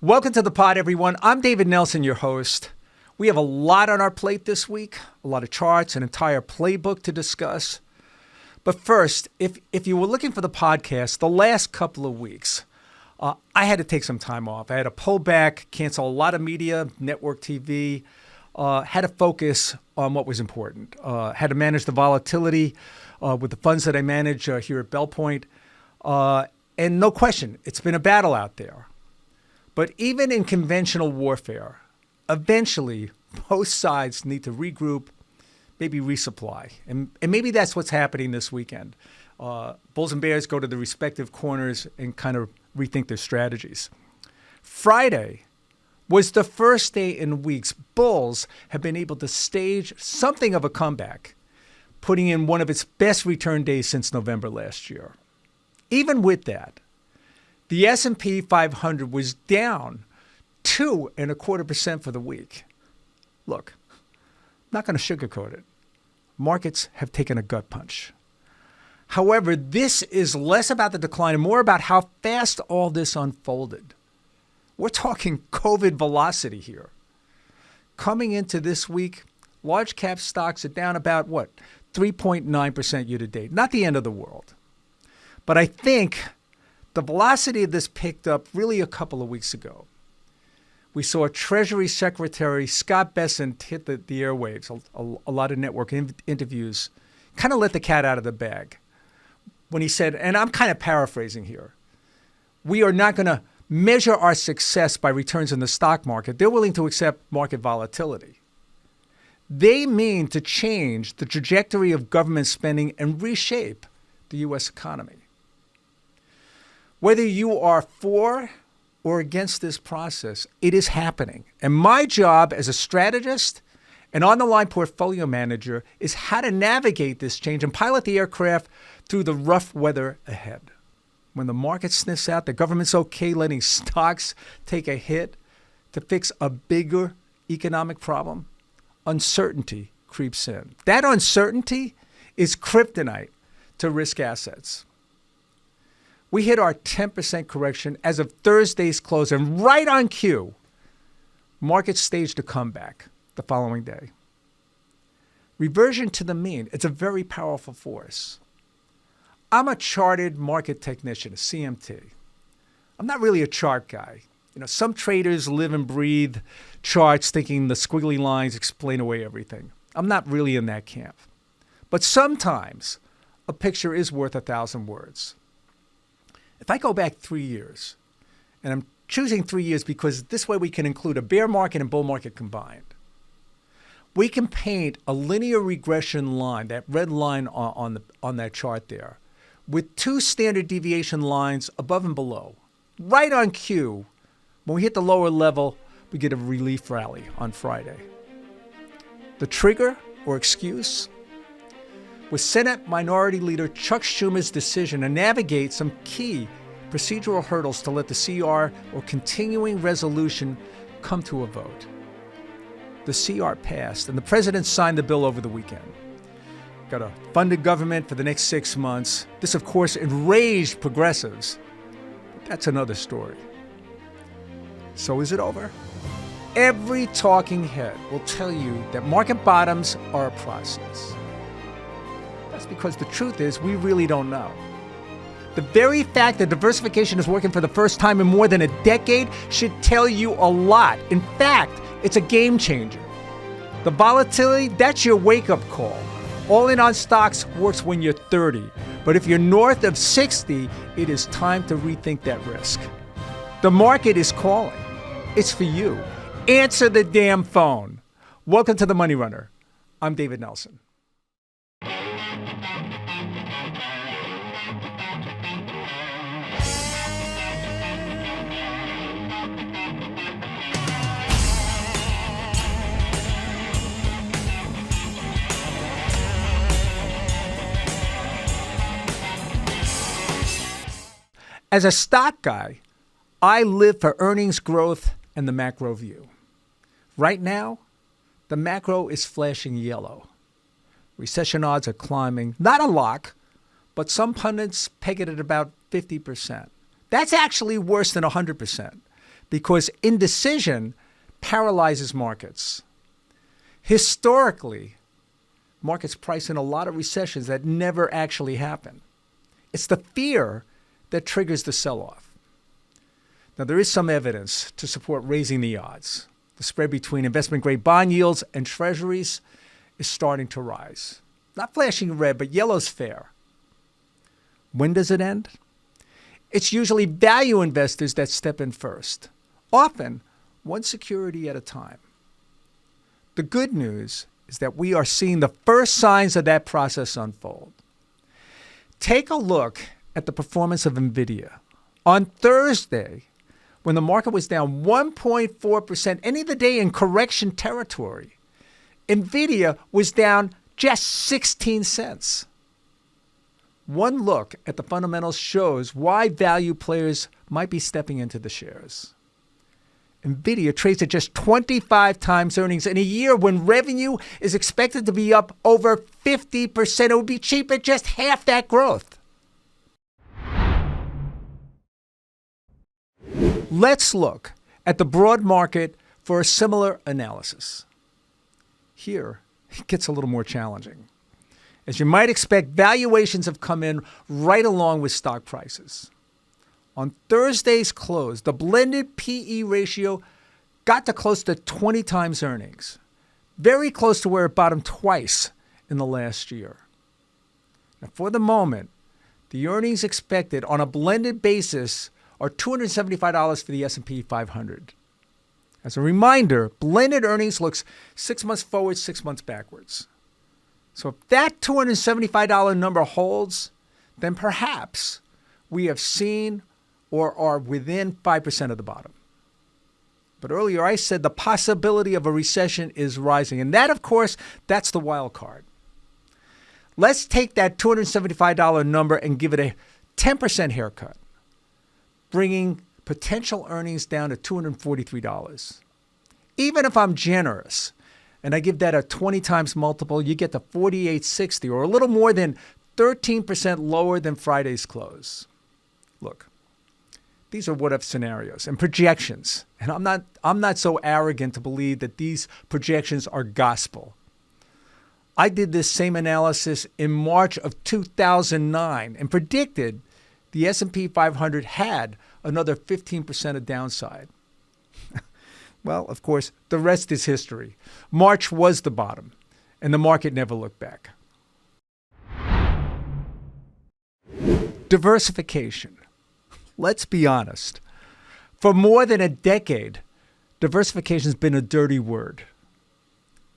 Welcome to the pod, everyone. I'm David Nelson, your host. We have a lot on our plate this week, a lot of charts, an entire playbook to discuss. But first, if you were looking for the podcast, the last couple of weeks, I had to take some time off. I had to pull back, cancel a lot of media, network TV, had to focus on what was important. Had to manage the volatility with the funds that I manage here at Bell Point. And no question, it's been a battle out there. But even in conventional warfare, eventually both sides need to regroup, maybe resupply. And maybe that's what's happening this weekend. Bulls and Bears go to the respective corners and kind of rethink their strategies. Friday was the first day in weeks Bulls have been able to stage something of a comeback, putting in one of its best return days since November last year. Even with that, the S&P 500 was down 2.25% for the week. Look, I'm not going to sugarcoat it. Markets have taken a gut punch. However, this is less about the decline and more about how fast all this unfolded. We're talking COVID velocity here. Coming into this week, large cap stocks are down about 3.9% year to date. Not the end of the world. But I think the velocity of this picked up really a couple of weeks ago. We saw Treasury Secretary Scott Bessent hit the airwaves, a lot of network interviews, kind of let the cat out of the bag when he said, and I'm kind of paraphrasing here, we are not going to measure our success by returns in the stock market. They're willing to accept market volatility. They mean to change the trajectory of government spending and reshape the U.S. economy. Whether you are for or against this process, it is happening. And my job as a strategist and on-the-line portfolio manager is how to navigate this change and pilot the aircraft through the rough weather ahead. When the market sniffs out the government's okay letting stocks take a hit to fix a bigger economic problem, uncertainty creeps in. That uncertainty is kryptonite to risk assets. We hit our 10% correction as of Thursday's close, and right on cue, markets staged a comeback the following day. Reversion to the mean, it's a very powerful force. I'm a charted market technician, a CMT. I'm not really a chart guy. Some traders live and breathe charts thinking the squiggly lines explain away everything. I'm not really in that camp. But sometimes a picture is worth 1,000 words. If I go back 3 years, and I'm choosing 3 years because this way we can include a bear market and bull market combined, we can paint a linear regression line, that red line on that chart there, with two standard deviation lines above and below. Right on cue, when we hit the lower level, we get a relief rally on Friday. The trigger or excuse was Senate Minority Leader Chuck Schumer's decision to navigate some key procedural hurdles to let the CR or continuing resolution come to a vote. The CR passed, and the president signed the bill over the weekend. Got a funded government for the next 6 months. This, of course, enraged progressives. But that's another story. So is it over? Every talking head will tell you that market bottoms are a process. That's because the truth is we really don't know. The very fact that diversification is working for the first time in more than a decade should tell you a lot. In fact, it's a game changer. The volatility, that's your wake-up call. All in on stocks works when you're 30. But if you're north of 60, it is time to rethink that risk. The market is calling. It's for you. Answer the damn phone. Welcome to the Money Runner. I'm David Nelson. As a stock guy, I live for earnings growth and the macro view. Right now, the macro is flashing yellow. Recession odds are climbing, not a lock, but some pundits peg it at about 50%. That's actually worse than 100%. because indecision paralyzes markets. Historically, markets price in a lot of recessions that never actually happen. It's the fear that triggers the sell-off. Now, there is some evidence to support raising the odds. The spread between investment-grade bond yields and treasuries is starting to rise. Not flashing red, but yellow's fair. When does it end? It's usually value investors that step in first, often one security at a time. The good news is that we are seeing the first signs of that process unfold. Take a look at the performance of NVIDIA. On Thursday, when the market was down 1.4%, ending the day in correction territory, NVIDIA was down just 16 cents. One look at the fundamentals shows why value players might be stepping into the shares. NVIDIA trades at just 25 times earnings in a year when revenue is expected to be up over 50%. It would be cheap at just half that growth. Let's look at the broad market for a similar analysis. Here, it gets a little more challenging. As you might expect, valuations have come in right along with stock prices. On Thursday's close, the blended PE ratio got to close to 20 times earnings, very close to where it bottomed twice in the last year. Now, for the moment, the earnings expected on a blended basis are $275 for the S&P 500. As a reminder, blended earnings looks 6 months forward, 6 months backwards. So if that $275 number holds, then perhaps we have seen or are within 5% of the bottom. But earlier I said the possibility of a recession is rising. And that, of course, that's the wild card. Let's take that $275 number and give it a 10% haircut, bringing potential earnings down to $243. Even if I'm generous and I give that a 20 times multiple, you get to $48.60, or a little more than 13% lower than Friday's close. Look, these are what-if scenarios and projections. And I'm not so arrogant to believe that these projections are gospel. I did this same analysis in March of 2009 and predicted the S&P 500 had another 15% of downside. Well, of course, the rest is history. March was the bottom, and the market never looked back. Diversification. Let's be honest. For more than a decade, diversification has been a dirty word.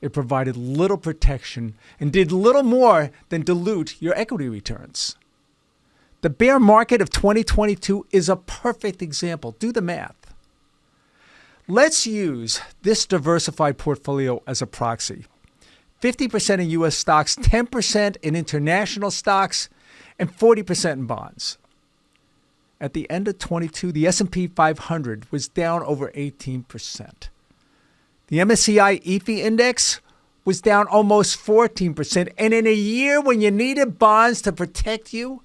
It provided little protection and did little more than dilute your equity returns. The bear market of 2022 is a perfect example. Do the math. Let's use this diversified portfolio as a proxy. 50% in U.S. stocks, 10% in international stocks, and 40% in bonds. At the end of 22, the S&P 500 was down over 18%. The MSCI EAFE index was down almost 14%. And in a year when you needed bonds to protect you,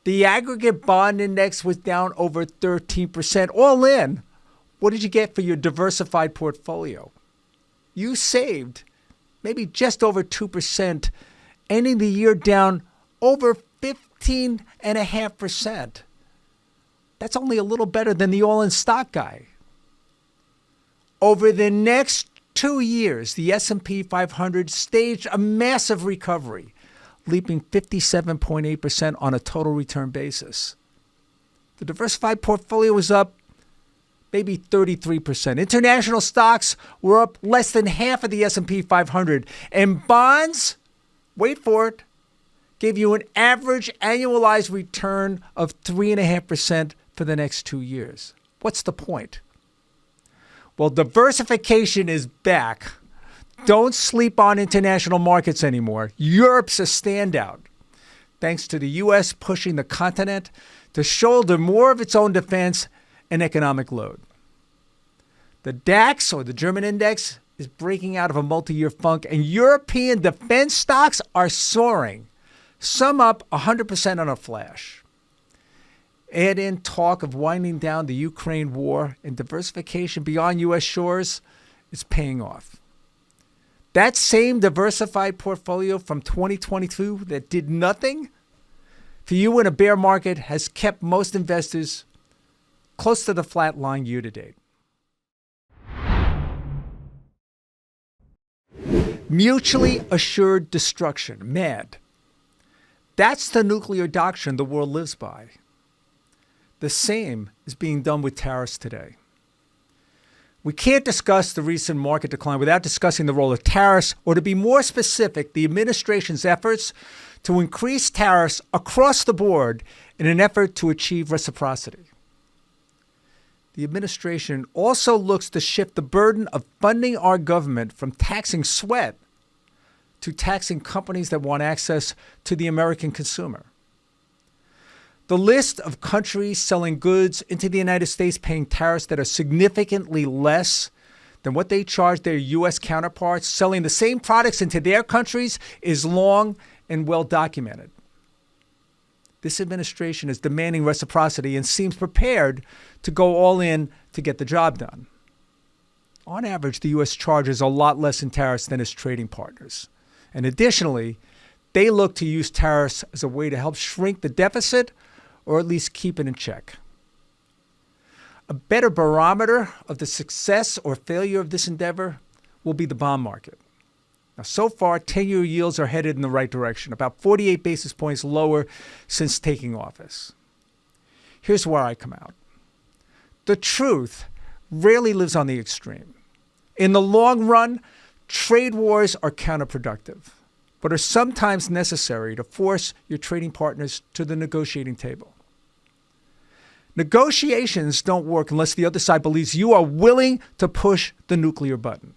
the aggregate bond index was down over 13%. All in, what did you get for your diversified portfolio? You saved maybe just over 2%, ending the year down over 15.5%. That's only a little better than the all-in stock guy. Over the next 2 years, the S&P 500 staged a massive recovery, leaping 57.8% on a total return basis. The diversified portfolio was up maybe 33%. International stocks were up less than half of the S&P 500. And bonds, wait for it, gave you an average annualized return of 3.5% for the next 2 years. What's the point? Well, diversification is back. Don't sleep on international markets anymore. Europe's a standout, thanks to the U.S. pushing the continent to shoulder more of its own defense and economic load. The DAX, or the German index, is breaking out of a multi-year funk, and European defense stocks are soaring, some up 100% on a flash. Add in talk of winding down the Ukraine war, and diversification beyond U.S. shores is paying off. That same diversified portfolio from 2022 that did nothing for you in a bear market has kept most investors close to the flat line year to date. Mutually assured destruction, M.A.D. That's the nuclear doctrine the world lives by. The same is being done with tariffs today. We can't discuss the recent market decline without discussing the role of tariffs, or to be more specific, the administration's efforts to increase tariffs across the board in an effort to achieve reciprocity. The administration also looks to shift the burden of funding our government from taxing sweat to taxing companies that want access to the American consumer. The list of countries selling goods into the United States paying tariffs that are significantly less than what they charge their U.S. counterparts selling the same products into their countries is long and well documented. This administration is demanding reciprocity and seems prepared to go all in to get the job done. On average, the U.S. charges a lot less in tariffs than its trading partners. And additionally, they look to use tariffs as a way to help shrink the deficit or at least keep it in check. A better barometer of the success or failure of this endeavor will be the bond market. Now, so far, 10-year yields are headed in the right direction, about 48 basis points lower since taking office. Here's where I come out. The truth rarely lives on the extreme. In the long run, trade wars are counterproductive, but are sometimes necessary to force your trading partners to the negotiating table. Negotiations don't work unless the other side believes you are willing to push the nuclear button.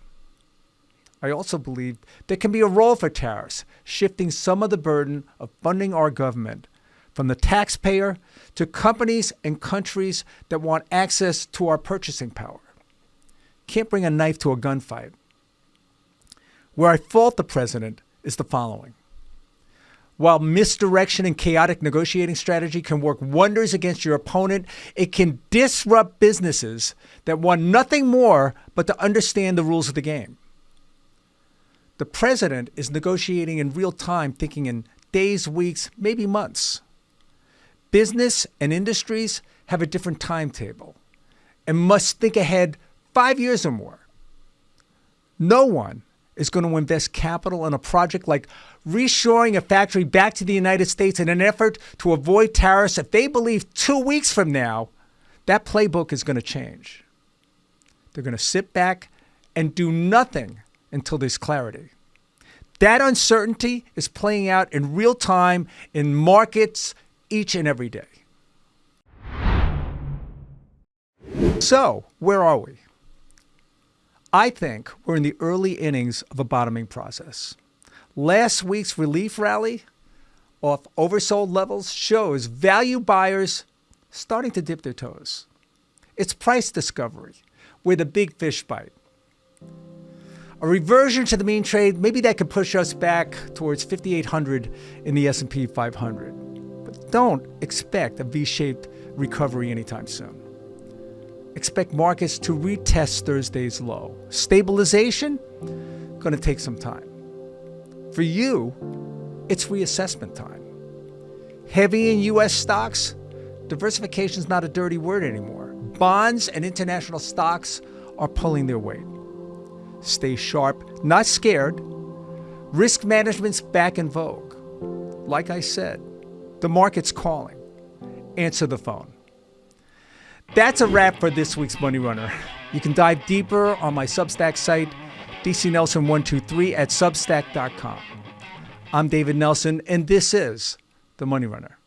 I also believe there can be a role for tariffs, shifting some of the burden of funding our government from the taxpayer to companies and countries that want access to our purchasing power. Can't bring a knife to a gunfight. Where I fault the president is the following. While misdirection and chaotic negotiating strategy can work wonders against your opponent, it can disrupt businesses that want nothing more but to understand the rules of the game. The president is negotiating in real time, thinking in days, weeks, maybe months. Business and industries have a different timetable and must think ahead 5 years or more. No one is going to invest capital in a project like reshoring a factory back to the United States in an effort to avoid tariffs if they believe 2 weeks from now that playbook is going to change. They're going to sit back and do nothing until there's clarity. That uncertainty is playing out in real time in markets each and every day. So, where are we? I think we're in the early innings of a bottoming process. Last week's relief rally off oversold levels shows value buyers starting to dip their toes. It's price discovery where the big fish bite. A reversion to the mean trade, maybe that could push us back towards 5,800 in the S&P 500. But don't expect a V-shaped recovery anytime soon. Expect markets to retest Thursday's low. Stabilization, going to take some time. For you, it's reassessment time. Heavy in U.S. stocks, diversification is not a dirty word anymore. Bonds and international stocks are pulling their weight. Stay sharp, not scared. Risk management's back in vogue. Like I said, the market's calling. Answer the phone. That's a wrap for this week's Money Runner. You can dive deeper on my Substack site, dcnelson123 at substack.com. I'm David Nelson, and this is The Money Runner.